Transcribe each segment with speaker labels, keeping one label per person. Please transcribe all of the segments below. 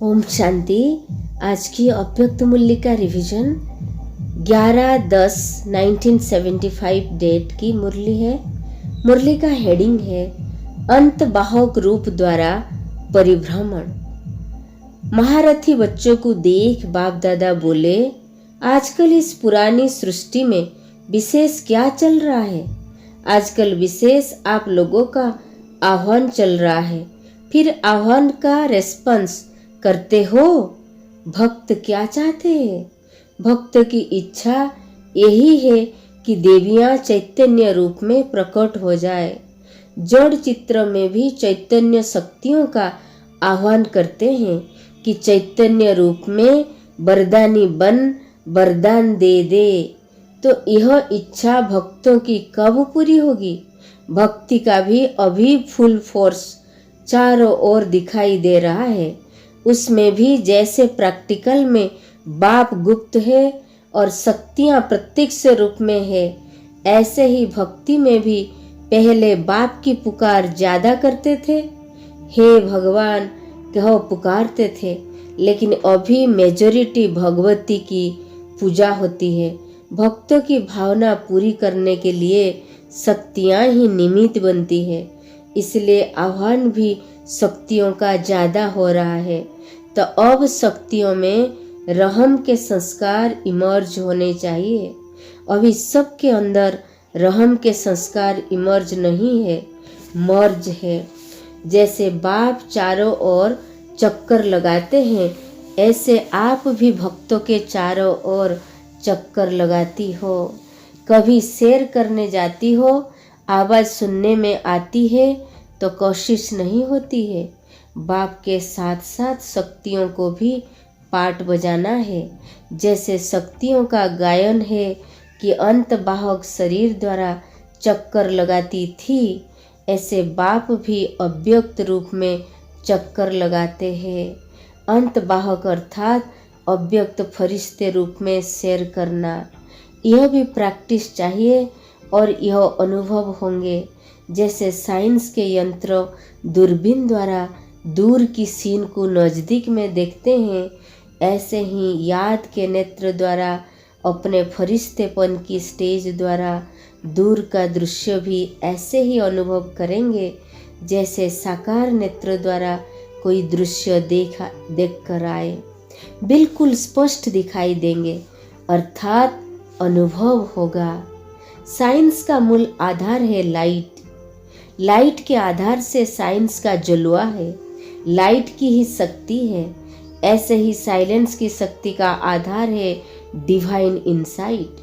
Speaker 1: ओम शांति। आज की अव्यक्त मूल्य का रिवीजन 11/10/1975 डेट की मुरली है। मुरली का हेडिंग है अंत बाहक रूप द्वारा परिभ्रमण। महारथी बच्चों को देख बाप दादा बोले, आजकल इस पुरानी सृष्टि में विशेष क्या चल रहा है? आजकल विशेष आप लोगों का आह्वान चल रहा है, फिर आह्वान का रेस्पॉन्स करते हो। भक्त क्या चाहते हैं? भक्त की इच्छा यही है कि देवियां चैतन्य रूप में प्रकट हो जाए। जड़ चित्र में भी चैतन्य शक्तियों का आह्वान करते हैं कि चैतन्य रूप में वरदानी बन वरदान दे दे। तो यह इच्छा भक्तों की कब पूरी होगी? भक्ति का भी अभी फुल फोर्स चारों ओर दिखाई दे रहा है। उसमें भी जैसे प्रैक्टिकल में बाप गुप्त है और शक्तियां प्रत्यक्ष रूप में है, ऐसे ही भक्ति में भी पहले बाप की पुकार ज्यादा करते थे, हे भगवान कहो पुकारते थे, लेकिन अभी मेजॉरिटी भगवती की पूजा होती है। भक्तों की भावना पूरी करने के लिए शक्तियां ही निमित्त बनती है, इसलिए आह्वान भी शक्तियों का ज्यादा हो रहा है। तो अब शक्तियों में रहम के संस्कार इमर्ज होने चाहिए। अभी सबके अंदर रहम के संस्कार इमर्ज नहीं है, मर्ज है। जैसे बाप चारों ओर चक्कर लगाते हैं, ऐसे आप भी भक्तों के चारों ओर चक्कर लगाती हो। कभी सैर करने जाती हो, आवाज़ सुनने में आती है तो कोशिश नहीं होती है। बाप के साथ साथ शक्तियों को भी पाठ बजाना है। जैसे शक्तियों का गायन है कि अंत बाहक शरीर द्वारा चक्कर लगाती थी, ऐसे बाप भी अव्यक्त रूप में चक्कर लगाते हैं। अंत बाहक अर्थात अव्यक्त फरिश्ते रूप में सैर करना, यह भी प्रैक्टिस चाहिए और यह अनुभव होंगे। जैसे साइंस के यंत्र दूरबीन द्वारा दूर की सीन को नज़दीक में देखते हैं, ऐसे ही याद के नेत्र द्वारा अपने फरिश्तेपन की स्टेज द्वारा दूर का दृश्य भी ऐसे ही अनुभव करेंगे जैसे साकार नेत्र द्वारा कोई दृश्य देख कर आए। बिल्कुल स्पष्ट दिखाई देंगे, अर्थात अनुभव होगा। साइंस का मूल आधार है लाइट। लाइट के आधार से साइंस का जलवा है, लाइट की ही शक्ति है। ऐसे ही साइलेंस की शक्ति का आधार है डिवाइन इनसाइट।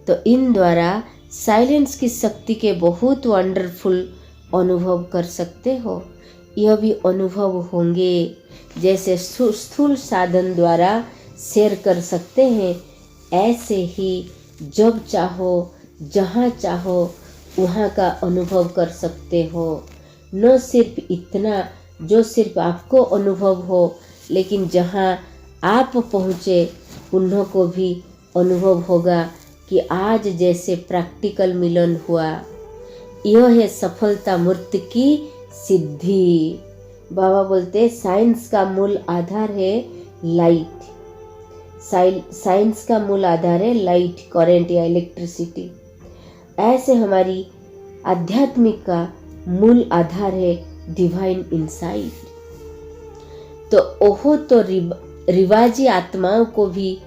Speaker 1: तो इन द्वारा साइलेंस की शक्ति के बहुत वंडरफुल अनुभव कर सकते हो। यह भी अनुभव होंगे जैसे स्थूल साधन द्वारा शेयर कर सकते हैं, ऐसे ही जब चाहो जहाँ चाहो वहाँ का अनुभव कर सकते हो। न सिर्फ इतना जो सिर्फ आपको अनुभव हो, लेकिन जहाँ आप पहुँचे उन्हों को भी अनुभव होगा कि आज जैसे प्रैक्टिकल मिलन हुआ। यह है सफलता मूर्त की सिद्धि। बाबा बोलते साइंस का मूल आधार है लाइट। साइंस का मूल आधार है लाइट, करंट या इलेक्ट्रिसिटी। ऐसे हमारी आध्यात्मिक का मूल आधार है डिवाइन इनसाइट। तो ओहो तो रिवाजी आत्माओं को भी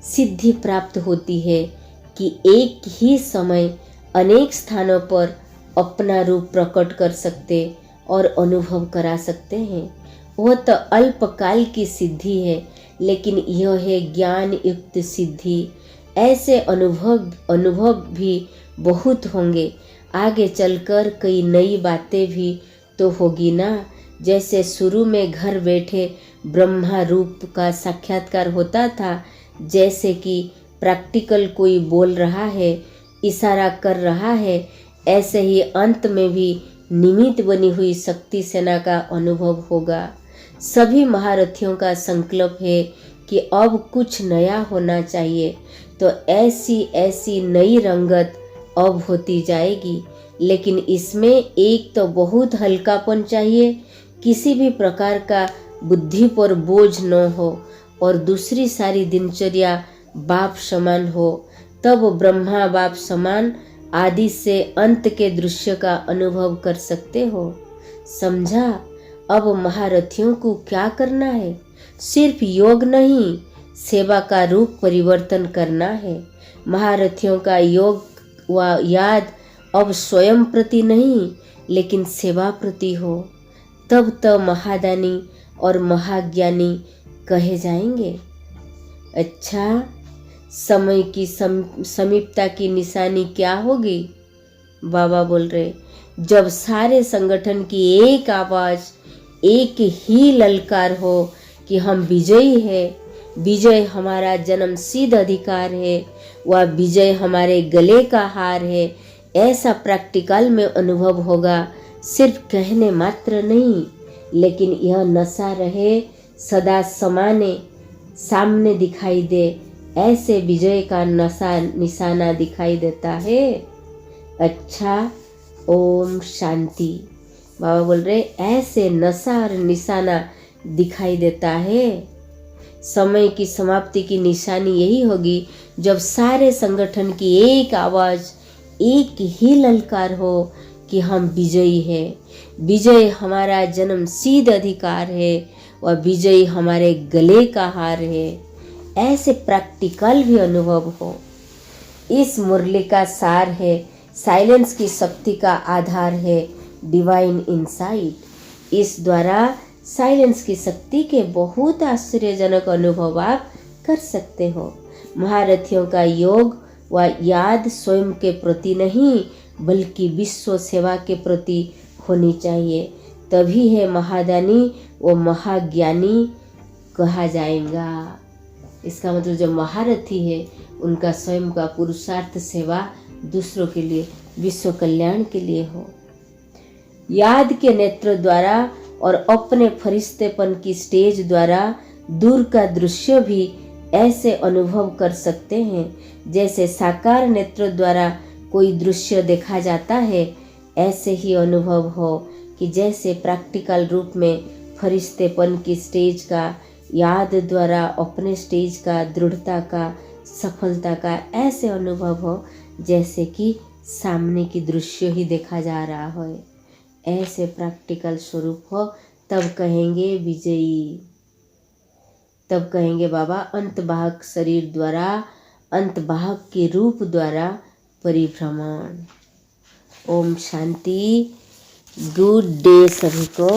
Speaker 1: सिद्धि प्राप्त होती है कि एक ही समय अनेक स्थानों पर अपना रूप प्रकट कर सकते और अनुभव करा सकते हैं। वह तो अल्पकाल की सिद्धि है, लेकिन यह है ज्ञान युक्त सिद्धि। ऐसे अनुभव भी बहुत होंगे। आगे चलकर कई नई बातें भी तो होगी ना। जैसे शुरू में घर बैठे ब्रह्मा रूप का साक्षात्कार होता था, जैसे कि प्रैक्टिकल कोई बोल रहा है, इशारा कर रहा है, ऐसे ही अंत में भी निमित्त बनी हुई शक्ति सेना का अनुभव होगा। सभी महारथियों का संकल्प है कि अब कुछ नया होना चाहिए। तो ऐसी नई रंगत अब होती जाएगी, लेकिन इसमें एक तो बहुत हल्कापन चाहिए। किसी भी प्रकार का बुद्धि पर बोझ न हो और दूसरी सारी दिनचर्या बाप समान हो, तब ब्रह्मा बाप समान आदि से अंत के दृश्य का अनुभव कर सकते हो। समझा? अब महारथियों को क्या करना है? सिर्फ योग नहीं, सेवा का रूप परिवर्तन करना है। महारथियों का योग व याद अब स्वयं प्रति नहीं, लेकिन सेवा प्रति हो। तब तो महादानी और महाज्ञानी कहे जाएंगे। अच्छा, समय की समीपता की निशानी क्या होगी? बाबा बोल रहे, जब सारे संगठन की एक आवाज, एक ही ललकार हो कि हम विजयी है, विजय हमारा जन्मसिद्ध अधिकार है, वह विजय हमारे गले का हार है, ऐसा प्रैक्टिकल में अनुभव होगा। सिर्फ कहने मात्र नहीं, लेकिन यह नशा रहे, सदा समाने सामने दिखाई दे, ऐसे विजय का नशा निशाना दिखाई देता है। अच्छा, ओम शांति। बाबा बोल रहे, ऐसे नशा और निशाना दिखाई देता है। समय की समाप्ति की निशानी यही होगी जब सारे संगठन की एक आवाज, एक ही ललकार हो कि हम विजयी है, विजय हमारा जन्मसिद्ध अधिकार है, और विजय हमारे गले का हार है, ऐसे प्रैक्टिकल भी अनुभव हो। इस मुरली का सार है, साइलेंस की शक्ति का आधार है डिवाइन इनसाइट। इस द्वारा साइलेंस की शक्ति के बहुत आश्चर्यजनक अनुभव आप कर सकते हो। महारथियों का योग व याद स्वयं के प्रति नहीं, बल्कि विश्व सेवा के प्रति होनी चाहिए। तभी है महादानी व महाज्ञानी कहा जाएगा। इसका मतलब जो महारथी है, उनका स्वयं का पुरुषार्थ सेवा दूसरों के लिए, विश्व कल्याण के लिए हो। याद के नेत्र द्वारा और अपने फरिश्तेपन की स्टेज द्वारा दूर का दृश्य भी ऐसे अनुभव कर सकते हैं जैसे साकार नेत्र द्वारा कोई दृश्य देखा जाता है। ऐसे ही अनुभव हो कि जैसे प्रैक्टिकल रूप में फरिश्तेपन की स्टेज का, याद द्वारा अपने स्टेज का, दृढ़ता का, सफलता का ऐसे अनुभव हो जैसे कि सामने की दृश्य ही देखा जा रहा हो। ऐसे प्रैक्टिकल स्वरूप हो, तब कहेंगे विजयी। तब कहेंगे बाबा अंतवाहक शरीर द्वारा, अंतवाहक के रूप द्वारा परिभ्रमण। ओम शांति। गुड डे सभी को।